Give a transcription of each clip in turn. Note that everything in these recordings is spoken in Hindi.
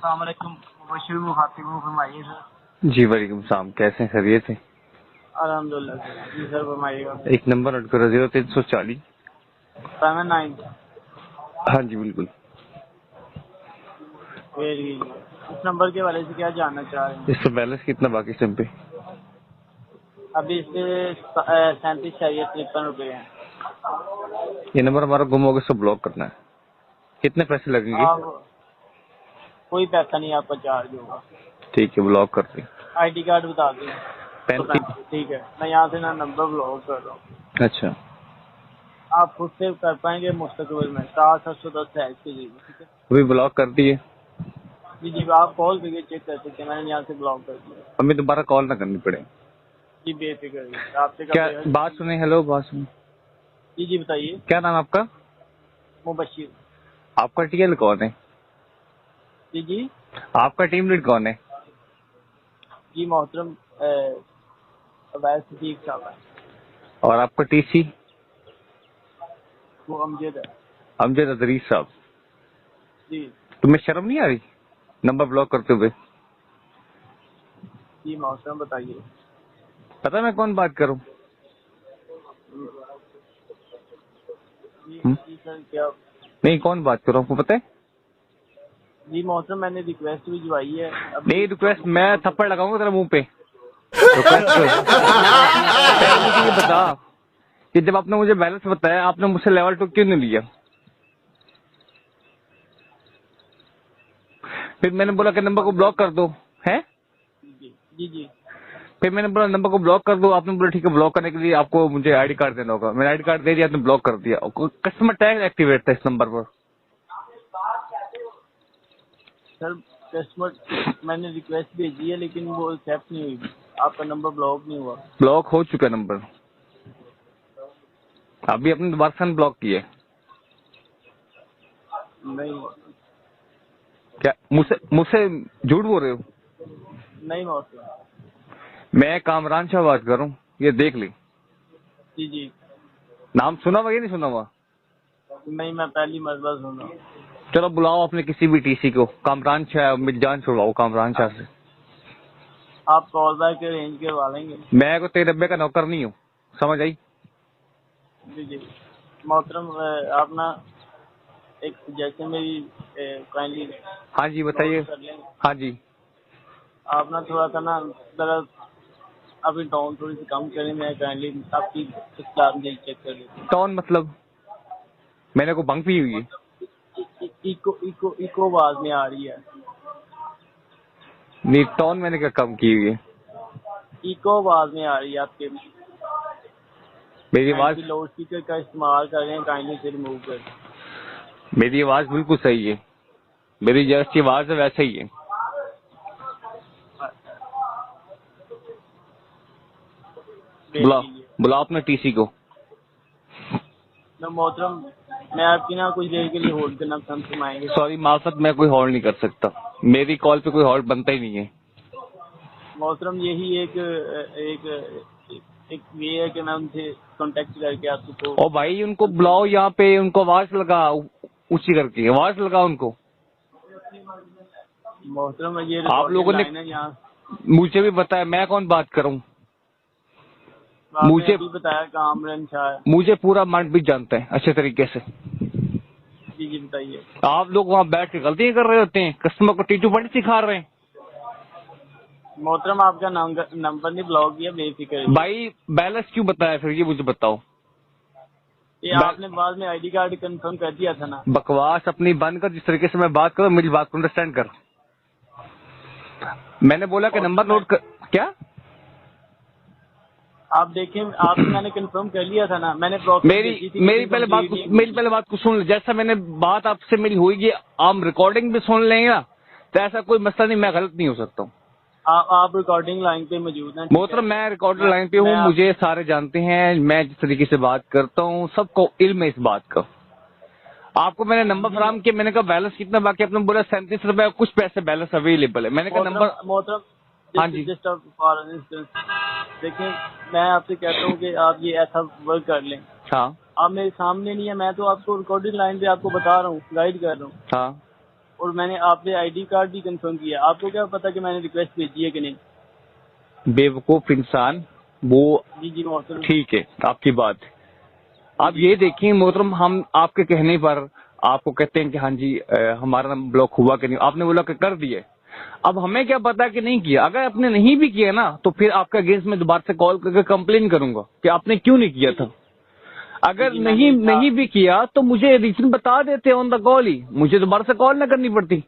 अस्सलाम वालेकुम, मुबश्शिर मुखातिब हूँ, फरमाइए सर। जी वालेकुम सलाम, कैसे हैं, खैरियत है? अल्हम्दुलिल्लाह सर। जी सर फरमाइएगा। एक नंबर नोट करो, 0340। 79 हाँ जी बिल्कुल। वेरी। इस नंबर के वाले से क्या जानना चाह रहे हैं? इसका बैलेंस कितना बाकी सिम पे? अभी इस पे 3753 हैं। ये नंबर हमारा गुम हो गया, इसको ब्लॉक करना है। कितने पैसे लगेंगे? आप कोई पैसा नहीं आपका चार्ज होगा। ठीक है, ब्लॉक कर दें। आईडी कार्ड बता दें। 35। ठीक है, मैं यहाँ से ना नंबर ब्लॉक कर रहा हूँ। अच्छा, आप खुद से कर पाएंगे मुस्तकबिल में 710 है इसके लिए, ठीक है? अभी ब्लॉक कर दिए। जी जी, आप कॉल करके चेक कर सकते हैं, मैंने यहाँ से ब्लॉक कर दिया। हमें दोबारा कॉल ना करनी पड़े। जी बेफिक्र रहिए, आपसे क्या बात सुने? हेलो, बात सुने। जी जी बताइए। क्या नाम आपका? मुबश्शिर। आपका टीएल कौन है? जी जी आपका टीम लीड कौन है? जी मोहतरम अवैध सदीक साहब है। और आपका टीसी? वो अमजद है। अमजद अदरीस साहब। जी तुम्हें शर्म नहीं आ रही नंबर ब्लॉक करते हुए? जी मोहतरम बताइए। पता है मैं कौन बात करूं? जी जी सर क्या? नहीं, कौन बात कर रहा हूँ, आपको पता है? जी मोहतरम मैंने रिक्वेस्ट भिजवाई है अभी। नहीं, रिक्वेस्ट मैं थप्पड़ लगाऊंगा तेरा मुंह पे। रिक्वेस्ट पहले मुझे ये बता कि जब आपने मुझे बैलेंस बताया, आपने मुझसे लेवल 2 क्यों नहीं लिया? फिर मैंने बोला कि नंबर को ब्लॉक कर दो, है? जी जी जी फिर मैंने बोला नंबर को ब्लॉक कर दो, आपने बोला ठीक है, ब्लॉक करने के लिए आपको मुझे आईडी कार्ड देना होगा। मैंने आईडी कार्ड दे दिया, आपने ब्लॉक कर दिया। कस्टमर टैग एक्टिवेट था इस नंबर पर। सर कस्टमर मैंने रिक्वेस्ट भेजी है लेकिन वो एक्सेप्ट नहीं हुई, आपका नंबर ब्लॉक नहीं हुआ। ब्लॉक हो चुका नंबर, अभी आपने दोबारा से ब्लॉक किया। नहीं क्या मुझसे मुझसे झूठ बोल रहे हो? नहीं मोहतरम। मैं कामरान शाह बात कर रहा हूँ, ये देख ली। जी जी नाम सुना हुआ या नहीं सुना हुआ? नहीं, मैं पहली मरतबा सुन रहा हूँ। चलो बुलाओ अपने किसी भी टीसी को, कामरान शाह, मिर्जान छुड़वाओ कामरान शाह से। आप कॉल बैक अरेंज करवा लेंगे? मैं को तेरे डब्बे का नौकर नहीं हूँ, समझ आई? जी जी मोहतरम आप ना एक सजेशन मेरी काइंडली हाँ जी बताइए। कर लेंगे? हाँ जी। आप ना थोड़ा सा ना जरा अपनी टोन थोड़ी सी कम करें, मैं काइंडली आपकी क्लास में चेक कर लेता हूँ। टोन मतलब मैंने को भंग पी हुई है? इको इको इको आवाज में आ रही है। नहीं, टोन मैंने क्या कम की हुई है? इको आवाज में आ रही है आपके। मेरी आवाज लाउड स्पीकर का इस्तेमाल कर रहे हैं, काइंडली से रिमूव कर। मेरी आवाज बिल्कुल सही है, मेरी जैसी आवाज है वैसे ही है। बुलाओ बुलाओ अपने टीसी को। मोहतरम मैं आपकी ना कुछ देर के लिए होल्ड करना पसंद फरमाएंगे? सॉरी माफत, मैं कोई होल्ड नहीं कर सकता, मेरी कॉल पे कोई होल्ड बनता ही नहीं है। मोहतरम यही एक एक एक वे है कि मैं उनसे कांटेक्ट करके आपको। ओ भाई उनको बुलाओ यहाँ पे, उनको आवाज लगा, ऊंची करके आवाज लगा उनको। मोहतरम ये आप लोगों ने लाइन है यहाँ। मुझे भी बताया, मैं कौन बात करूं? आपने मुझे अभी बताया कामरान शाह। मुझे पूरा मार्ट भी जानता है अच्छे तरीके से। जी जी बताइए। आप लोग वहाँ बैठ के गलतियां कर रहे होते हैं, कस्टमर को टीटू बंडी सिखा रहे हैं। मोहतरम आपका नंबर नहीं ब्लॉक किया, बेफिक्र। भाई बैलेंस क्यों बताया फिर, ये मुझे बताओ। ये आपने बाद में आईडी कार्ड कंफर्म कर दिया था ना? बकवास अपनी बंद कर, जिस तरीके से मैं बात करूं मेरी बात को अंडरस्टैंड कर। मैंने बोला कि नंबर नोट कर। क्या आप देखें, आपसे मैंने कंफर्म कर लिया था ना, मैंने मेरी पहले बात को सुन ले। जैसा मैंने बात आपसे मेरी हुई, आप रिकॉर्डिंग भी सुन लेंगे ना, तो ऐसा कोई मसला नहीं, मैं गलत नहीं हो सकता हूँ। आप रिकॉर्डिंग लाइन पे मौजूद हैं? मोहतरम मैं रिकॉर्डिंग लाइन पे हूँ, मुझे सारे जानते हैं, मैं जिस तरीके से बात करता हूँ सबको इल्म है इस बात का। आपको मैंने नंबर फराम किया, मैंने कहा बैलेंस कितना बाकी, आपने बोला 37 रुपए कुछ पैसे बैलेंस अवेलेबल है। मैंने कहा नंबर। मोहतरम हाँ जी। जस्ट फॉर इंस्टेंस देखिए, मैं आपसे कहता हूँ कि आप ये ऐसा वर्क कर लें। हाँ आप मेरे सामने नहीं है, मैं तो आपको रिकॉर्डिंग लाइन पे आपको बता रहा हूँ, गाइड कर रहा हूँ। हाँ और मैंने आपने आईडी कार्ड भी कंफर्म किया। आपको क्या पता कि मैंने रिक्वेस्ट भेजी है कि नहीं? बेवकूफ इंसान वो। जी जी मोहतरम। ठीक है, आपकी बात। आप ये देखिए मोहतरम, हम आपके कहने पर आपको कहते हैं कि हाँ जी हमारा नंबर ब्लॉक हुआ कि नहीं, आपने बोला कि कर दिए। अब हमें क्या पता कि नहीं किया। अगर आपने नहीं भी किया ना तो फिर आपका अगेंस्ट में दोबारा से कॉल करके कंप्लेन करूंगा कि आपने क्यों नहीं किया था। अगर जी, नहीं भी किया तो मुझे रीजन बता देते ऑन द कॉल ही, मुझे दोबारा से कॉल ना करनी पड़ती।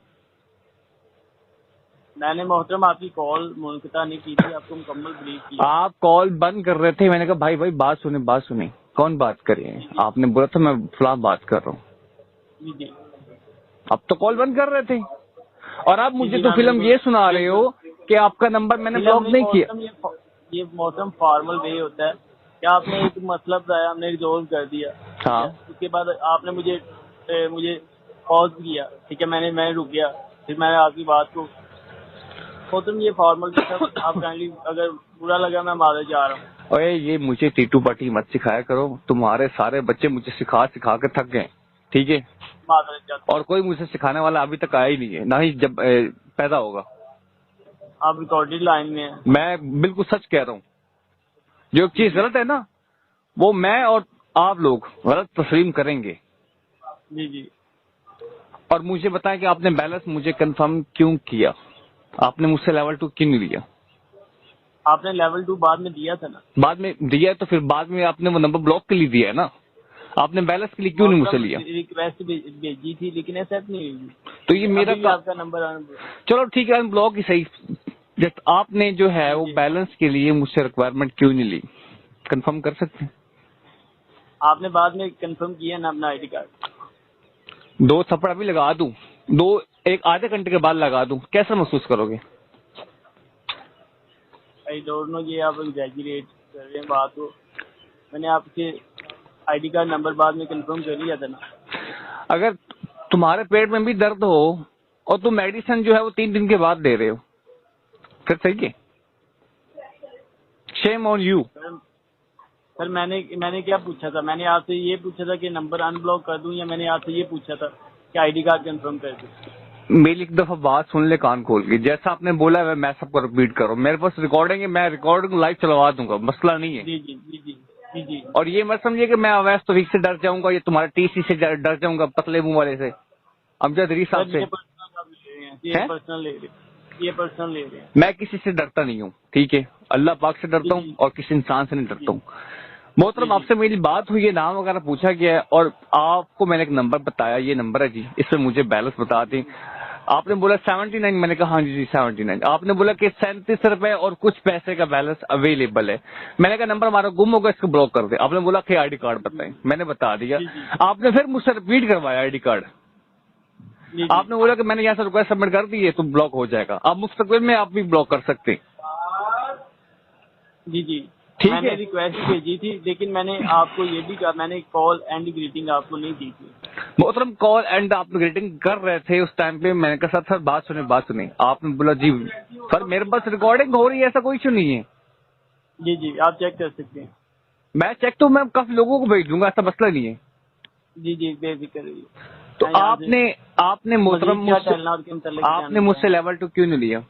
मैंने मोहतरम आपकी कॉल मुनक़ता नहीं की थी, आपको मुकम्मल ब्रीफ किया। आप कॉल बंद कर रहे थे, मैंने कहा भाई बात सुने। कौन बात करे? आपने बोला था मैं फलां बात कर रहा हूँ। जी जी अब तो कॉल बंद कर रहे थे और आप मुझे जी, तो मैं फिल्म बिल्कुल- ये सुना रहे हो कि आपका नंबर मैंने ब्लॉक नहीं किया। मोहतरम, ये मोहतरम फॉर्मल वे होता है कि आपने एक मतलब बताया, हमने रिजोल्व कर दिया। ठीक हाँ। है? उसके बाद आपने मुझे पॉज किया। ठीक है, मैंने रुक गया, फिर मैंने आपकी बात को मोहतरम ये फॉर्मल वे था। आप काइंडली अगर बुरा लगा मैं मारे जा रहा हूँ। ओए ये मुझे टीटू पार्टी मत सिखाया करो, तुम्हारे सारे बच्चे मुझे सिखा के थक गए। ठीक है, मारे जाता और कोई मुझे सिखाने वाला अभी तक आया ही नहीं है, ना ही जब पैदा होगा। आप रिकॉर्डेड लाइन में हैं। मैं बिल्कुल सच कह रहा हूँ, जो एक चीज गलत है ना वो मैं और आप लोग गलत तस्लीम करेंगे। जी जी और मुझे बताएं कि आपने बैलेंस मुझे कंफर्म क्यों किया, आपने मुझसे लेवल 2 क्यों नहीं लिया? आपने लेवल 2 बाद में दिया था ना? बाद में दिया है तो फिर बाद में आपने वो नंबर ब्लॉक के लिए दिया है ना, आपने बैलेंस के लिए क्यों नहीं मुझसे लिया? रिक्वेस्ट भेजी थी लेकिन एक्सेप्ट नहीं हुई। तो ये मेरा आपका नंबर चलो ठीक है, ब्लॉक ही सही। जब आपने जो है वो बैलेंस के लिए मुझसे रिक्वायरमेंट क्यों नहीं ली, कंफर्म कर सकते हैं? आपने बाद में कंफर्म किया ना अपना आईडी कार्ड? 2 थप्पड़ अभी लगा दूं, एक आधे घंटे के बाद लगा दूं, कैसा महसूस करोगे? आई डोंट नो, ये आप एग्जैजरेट कर रहे हैं बात को। मैंने आपके आईडी कार्ड नंबर बाद में कंफर्म कर लिया था ना। अगर तुम्हारे पेट में भी दर्द हो और तुम मेडिसिन जो है वो 3 दिन के बाद दे रहे हो, फिर सही है? Shame on you. सर मैंने क्या पूछा था? मैंने आपसे ये पूछा था कि नंबर अनब्लॉक कर दूं, या मैंने आपसे ये पूछा था कि आईडी कार्ड कंफर्म कर दूं? मेरी एक दफा बात सुन ले कान खोल के, जैसा आपने बोला है मैं सबको रिपीट करूं। मेरे पास रिकॉर्डिंग है, मैं रिकॉर्डिंग लाइव चलवा दूंगा, मसला नहीं है। जी जी जी जी जी जी। और ये मत समझिए कि मैं अवैध तौफीक से डर जाऊंगा, ये तुम्हारे टीसी से डर जाऊंगा, पतले मुंह वाले से, अमजद री साहब से। ये पर्सनल ले रहे हैं। मैं किसी से डरता नहीं हूँ, ठीक है? अल्लाह पाक से डरता हूँ और किसी इंसान से नहीं डरता हूँ। मोहतरम आपसे मेरी बात हुई है, नाम वगैरह पूछा गया है और आपको मैंने एक नंबर बताया, ये नंबर है जी, इसमें मुझे बैलेंस बता दें। आपने बोला 79, मैंने कहा हाँ जी 79। आपने बोला कि 37 रुपए और कुछ पैसे का बैलेंस अवेलेबल है। मैंने कहा नंबर हमारा गुम होगा, इसको ब्लॉक कर दे। आपने बोला कि आईडी कार्ड बताएं, मैंने बता दिया। आपने फिर मुझसे रिपीट करवाया आईडी कार्ड। आपने बोला कि मैंने यहाँ से रिक्वेस्ट सबमिट कर दी है तो ब्लॉक हो जाएगा। आप मुस्तकबिल में आप भी ब्लॉक कर सकते हैं। जी जी ठीक मैंने है। रिक्वेस्ट भेजी थी, लेकिन मैंने आपको ये भी कहा, मैंने कॉल एंड ग्रीटिंग आपको नहीं दी थी। मोहतरम कॉल एंड आप ग्रीटिंग कर रहे थे उस टाइम पे, मैंने कहा सर बात सुने। आपने बोला जी सर मेरे पास रिकॉर्डिंग हो रही है, ऐसा कोई इशू नहीं है। जी जी आप चेक कर सकते हैं। मैं चेक तो मैं काफी लोगों को भेज दूंगा, ऐसा मसला नहीं है। जी जी बेफिक्र रहिए। तो आपने मोहतरम आपने मुझसे लेवल 2 क्यों नहीं लिया?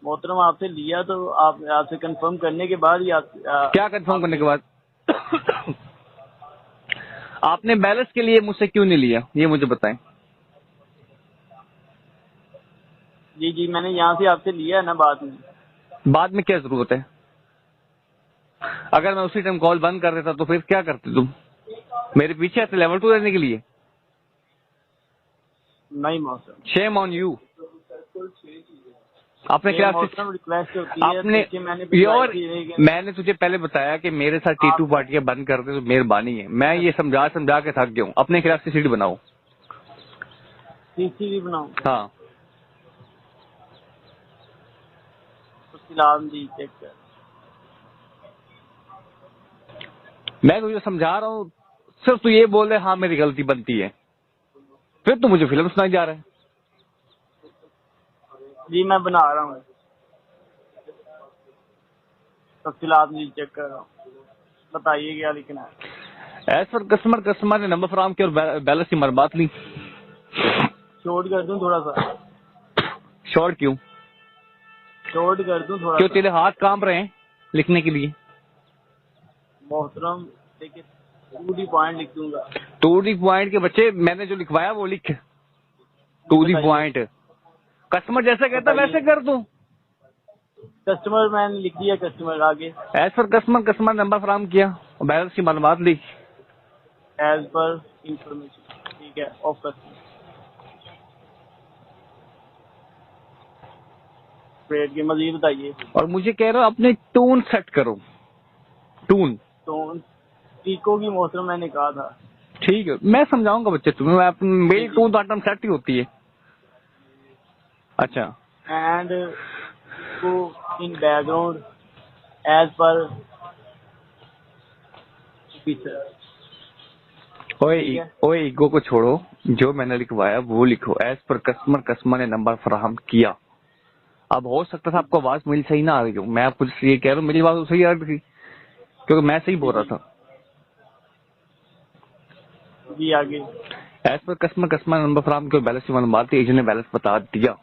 मोहतरम आपसे लिया तो आपसे कंफर्म करने के बाद ही क्या कंफर्म करने के बाद? आपने बैलेंस के लिए मुझसे क्यों नहीं लिया, ये मुझे बताएं। जी जी मैंने यहाँ से आपसे लिया है ना बाद में क्या जरूरत है? अगर मैं उसी टाइम कॉल बंद कर देता तो फिर क्या करते तुम? मेरे पीछे आते लेवल 2 लेने के लिए? नहीं मोहतरम। Shame on you. आपने क्या रिक्वेस्ट होती है मैंने तुझे पहले बताया कि मेरे साथ टीटू पार्टियां बंद कर दे तो मेहरबानी है। मैं ये समझा के थक गया हूँ। अपने खिलाफ सीसीडी बनाओ। सीसीडी बनाओ? हाँ जी चेक कर। मैं तुझे समझा रहा हूँ, सिर्फ तू ये बोल रहे हाँ मेरी गलती बनती है, फिर तू मुझे फिल्म सुनाई जा रहा है। जी मैं बना रहा हूँ, तफसीलात जी चेक कर रहा हूँ, बताइए क्या लिखना है। एज पर कस्टमर ने नंबर फराम किया और बैलेंस की मरबात ली। शॉर्ट कर दूं थोड़ा सा? शॉर्ट क्यों? शॉर्ट कर दूं थोड़ा क्यों सा? तेरे हाथ कांप रहे हैं लिखने के लिए? मोहतरम देखिए, 2 पॉइंट लिख दूंगा। टू दी पॉइंट के बच्चे, मैंने जो लिखवाया वो लिख, टू दी बताइए पॉइंट। कस्टमर जैसा कहता बताइए। वैसे कर दूं। कस्टमर मैंने लिख दिया, कस्टमर आगे। एज पर कस्टमर नंबर फराम किया और बैलेंस की मालूमात ली। एज पर इंफॉर्मेशन, ठीक है, ऑफ कस्टमर। रेट के मजीद बताइए। और मुझे कह रहे हो अपने टून सेट करो, टून। तो टीको की मोहतरम मैंने कहा था। ठीक है, मैं समझाऊंगा बच्चे तुम्हें, मेरी जी। टून तो आइटम सेट ही होती है। अच्छा, एंड को in background as per feature. ठीक है। ओए ईगो को छोड़ो, जो मैंने लिखवाया वो लिखो। एज पर कस्टमर ने नंबर फराहम किया। अब हो सकता था आपको आवाज मेरी सही ना आ रही हो, मैं आपको ये कह रहा हूँ मेरी आवाज तो सही आ रही थी क्योंकि मैं सही बोल रहा था। जी आगे। एज पर कस्टमर नंबर फराहम किया, बैलेंस की मालूमात थी, एजेंट ने बैलेंस बता दिया।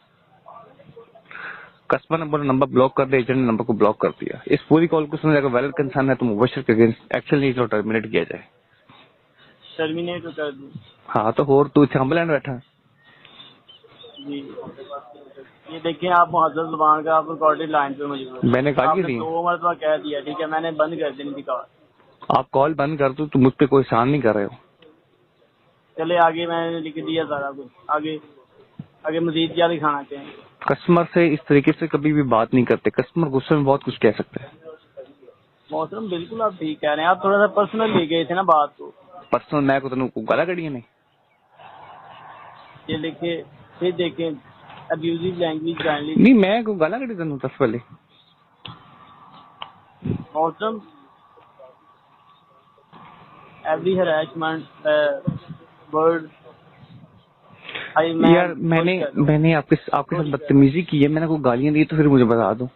कस्टमर नंबर ब्लॉक कर दिया, एजेंट ने नंबर को ब्लॉक कर दिया। इस पूरी कॉल को सुनने अगर वैलिड कंसर्न है तो मुबशर के अगेंस्ट एक्शन लीजिए और टर्मिनेट किया जाए। टर्मिनेट कर दूं? हाँ तो और तू थंबलैंड बैठा है। जी। ये देखिए, आप मुहज्जब जुबान का, आप रिकॉर्डेड लाइन पे मौजूद हैं। मैंने गाली आपने दी, 2 मरतबा कह दिया, ठीक है, मैंने बंद कर देनी थी कॉल। आप कॉल बंद कर दो तो मुझ पे कोई एहसान नहीं कर रहे हो। चले आगे, मैंने लिख दिया सारा कुछ। आगे आगे मजीद क्या दिखाना चाहेंगे? कस्टमर से इस तरीके से कभी भी बात नहीं करते, कस्टमर गुस्से में बहुत कुछ कह सकते हैं। मोहतरम बिल्कुल आप ठीक कह रहे हैं, आप थोड़ा सा पर्सनल ले गए थे ना बात को। पर्सनल मैं को तेन गाला कड़ी नहीं। ये लिखे, फिर देखें अब्यूजिव लैंग्वेज काइंडली। नहीं मैं को गाला कड़ी तेन दस पहले। मोहतरम एवरी हरासमेंट वर्ड यार मैंने आपके साथ बदतमीजी की है, मैंने कोई गालियां दी तो फिर मुझे बता दो।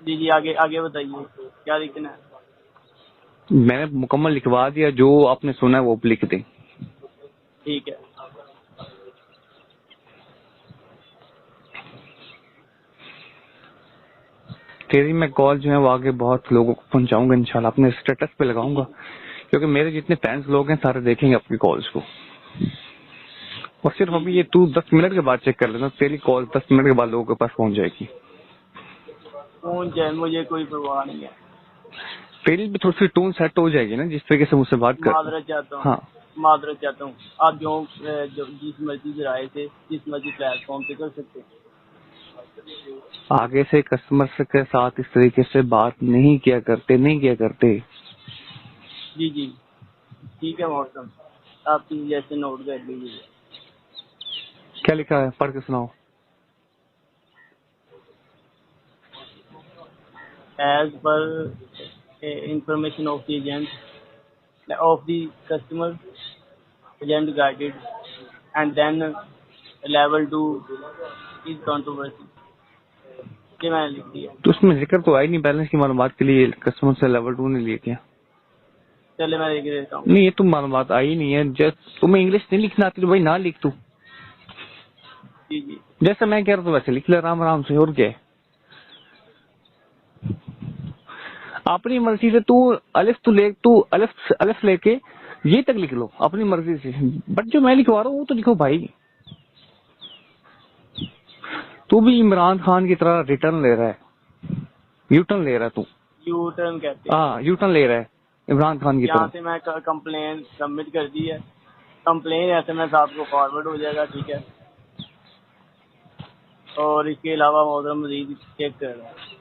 जी जी आगे आगे बताइए क्या लिखना है? मैंने मुकम्मल लिखवा दिया, जो आपने सुना है वो लिख दें। ठीक है। तेरी मैं कॉल जो है वो आगे बहुत लोगों को पहुंचाऊंगा इंशाल्लाह, अपने स्टेटस पे लगाऊंगा क्योंकि मेरे जितने फैंस लोग हैं सारे देखेंगे आपकी कॉल्स को। और सिर्फ अभी ये तू 10 मिनट के बाद चेक कर लेना, तेरी कॉल 10 मिनट के बाद लोगों के पास पहुंच जाएगी। पहुंच जाए, मुझे कोई परवाह नहीं है। तेरी भी थोड़ी सी टोन सेट हो जाएगी ना जिस तरीके से मुझसे बात कर। माजरत चाहता हूँ। हाँ माजरत चाहता हूँ। आप जो जिस मर्जी जराए से जिस मर्जी प्लेटफॉर्म पे कर सकते हैं। आगे से कस्टमर के साथ इस तरीके से बात नहीं किया करते। जी जी ठीक है मोहतरम, आप जैसे नोट कर लीजिए। क्या लिखा है पढ़ के सुनाओ। एज पर information of the agent of the customer agent guided and then level 2 is controversy. ये मैंने लिख दिया। तो उसमें जिक्र तो आई नहीं बैलेंस की मालूमात के लिए कस्टमर से लेवल 2 ने लिए क्या? चले मैं लिख देता हूँ। नहीं ये तुम मालूमात आई नहीं है, जस्ट तुम्हें इंग्लिश नहीं लिखना आती तो भाई ना लिख तू। जी जी जैसे मैं कह रहा हूँ वैसे लिख ले आराम से, और क्या है। अपनी मर्जी से तू अलिफ लेके ये तक लिख लो अपनी मर्जी से, बट जो मैं लिखवा रहा हूँ वो तो लिखो भाई। तू भी इमरान खान की तरह रिटर्न ले रहा है, यूटर्न ले रहा है तू। यू टर्न कहते हैं। हाँ यूटर्न ले रहा है इमरान खान की यहाँ तरह। से मैं कंप्लेन सबमिट कर दी है। कंप्लेन SMS आपको फॉरवर्ड हो जाएगा, ठीक है। और इसके अलावा मोहतरम मजीद चेक कर रहा है।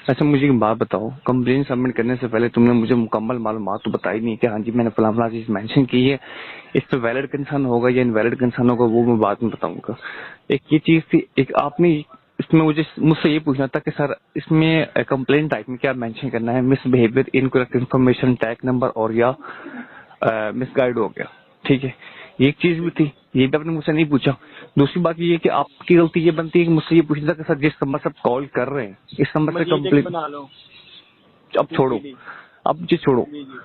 अच्छा मुझे एक बात बताओ, कंप्लेन सबमिट करने से पहले तुमने मुझे मुकम्मल मालूमात तो बताई नहीं कि हाँ जी मैंने फलाना चीज मेंशन की है, इस पे वैलिड कंसर्न होगा या इनवैलिड कंसर्न होगा वो मैं बाद में बताऊंगा। एक ये चीज थी, एक आपने इसमें मुझसे ये पूछना था कि सर इसमें कंप्लेन टाइप में क्या मेंशन करना है, miss behaviour, incorrect information, tag number और या मिसगाइड हो गया, ठीक है। एक चीज भी थी, ये भी आपने मुझसे नहीं पूछा। दूसरी बात ये है कि आपकी गलती ये बनती है कि मुझसे ये पूछना था कि सर जिस नंबर से आप कॉल कर रहे हैं इस नंबर से कंप्लेन। बना लो। अब छोड़ो, अब जी छोड़ो। जी जी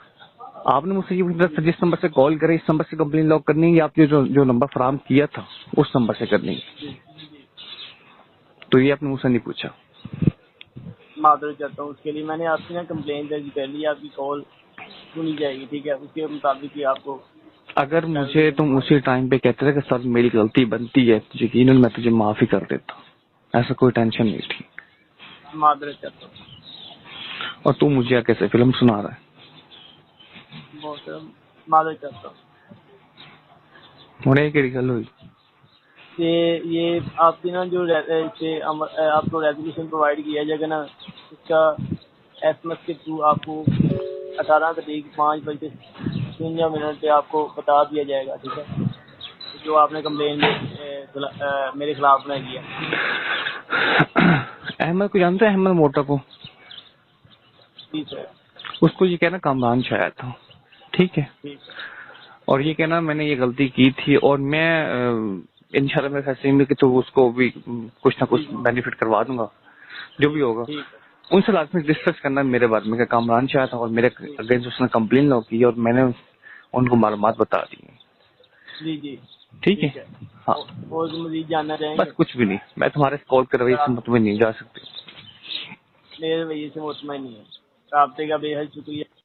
आपने मुझसे ये पूछा था जिस नंबर से कॉल करे इस नंबर से कंप्लेन लॉक करनी है या आपने जो नंबर फराहम किया था उस नंबर से करनी है? तो ये आपने मुझसे नहीं पूछा। माजरत चाहता हूँ, उसके लिए मैंने आपकी ना कंप्लेन दर्ज कर ली, आपकी कॉल सुनी जाएगी, ठीक है, उसके मुताबिक ही आपको। अगर मुझे तुम उसी टाइम पे कहते थे कि सर मेरी गलती बनती है तो यकीनन मैं तुझे माफी कर देता, ऐसा कोई टेंशन नहीं थी। माजरत चाहता हूँ। और तू मुझे कैसे फिल्म सुना रहा है? बहुत माजरत चाहता हूँ। मुझे केड़ी गल हुई? ये आपकी ना जो आपको रेजोल्यूशन प्रोवाइड किया जाएगा ना, उसका SMS के थ्रू आपको 18 तारीख 5:53 पे आपको बता दिया जाएगा, ठीक है, जो आपने कंप्लेन मेरे खिलाफ ना किया। अहमद को जानते हैं? अहमद मोटा को? ठीक है, उसको ये कहना कामरान शायद था, ठीक है, ठीक है, और ये कहना मैंने ये गलती की थी और मैं इंशाल्लाह मेरे फैसले में कि तो उसको भी कुछ ना कुछ बेनिफिट करवा दूंगा जो भी होगा। ठीक है, उनसे लास्ट में डिस्कस करना मेरे बारे में, कामरान शायद था और मेरे अगेंस्ट उसने कंप्लेन लॉक की और मैंने उनको मालूमात बता दी। जी जी, ठीक है, हाँ, और मजीद जानना चाहेंगे? बस कुछ भी नहीं, मैं तुम्हारे कॉल कर रही से मुतमिन नहीं जा सकती। मेरे रवैये से मुतमईन नहीं है। राब्ते का बेहद शुक्रिया।